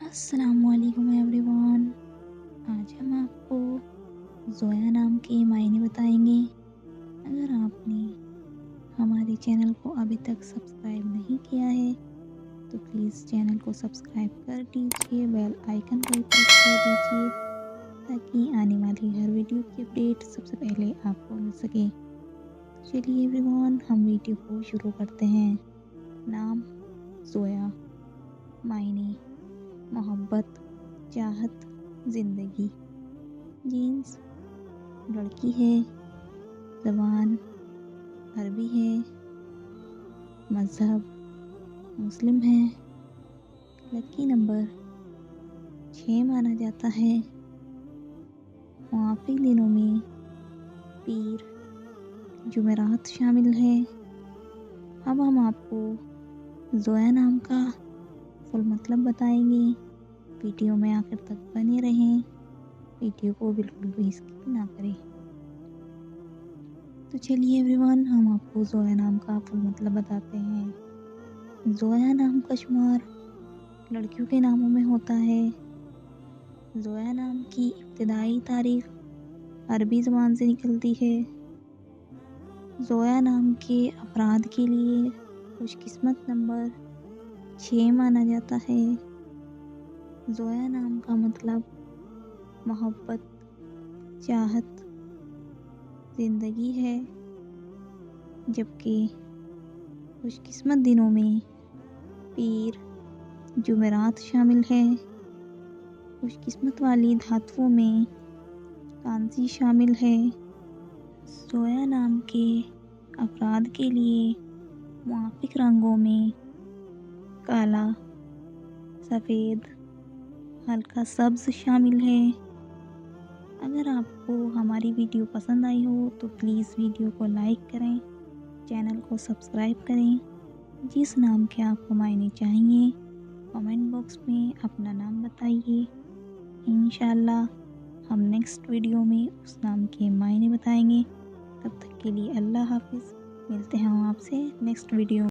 السلام علیکم every one. آج ہم آپ کو زویا نام کے معنی بتائیں گے۔ اگر آپ نے ہمارے چینل کو ابھی تک سبسکرائب نہیں کیا ہے تو پلیز چینل کو سبسکرائب کر دیجیے، بیل آئیکن کو بھی پریس کر دیجیے تاکہ آنے والی ہر ویڈیو کی اپڈیٹ سب سے پہلے آپ کو مل سکے۔ چلیے ایوری ون، ہم ویڈیو کو شروع کرتے ہیں۔ نام زویا، معنی محبت، چاہت، زندگی۔ جنس لڑکی ہے، زبان عربی ہے، مذہب مسلم ہے، لکی نمبر 6 مانا جاتا ہے، موافق دنوں میں پیر جمعرات شامل ہے۔ اب ہم آپ کو زویا نام کا فل مطلب بتائیں گے۔ ویڈیو میں آخر تک بنے رہیں، ویڈیو کو بالکل بھی اسکپ نہ کریں۔ تو چلیے ایوری ون، ہم آپ کو زویا نام کا فل مطلب بتاتے ہیں۔ زویا نام کا شمار لڑکیوں کے ناموں میں ہوتا ہے۔ زویا نام کی ابتدائی تاریخ عربی زبان سے نکلتی ہے۔ زویا نام کے افراد کے لیے خوش قسمت نمبر 6 مانا جاتا ہے۔ زویا نام کا مطلب محبت، چاہت، زندگی ہے، جبکہ خوش قسمت دنوں میں پیر جمعرات شامل ہے۔ خوش قسمت والی دھاتوں میں کانسی شامل ہے۔ زویا نام کے افراد کے لیے موافق رنگوں میں کالا، سفید، ہلکا سبز شامل ہے۔ اگر آپ کو ہماری ویڈیو پسند آئی ہو تو پلیز ویڈیو کو لائک کریں، چینل کو سبسکرائب کریں۔ جس نام کے آپ کو معنی چاہیے کمنٹ باکس میں اپنا نام بتائیے۔ انشاءاللہ ہم نیکسٹ ویڈیو میں اس نام کے معنی بتائیں گے۔ تب تک کے لیے اللہ حافظ، ملتے ہیں ہم آپ سے نیکسٹ ویڈیو۔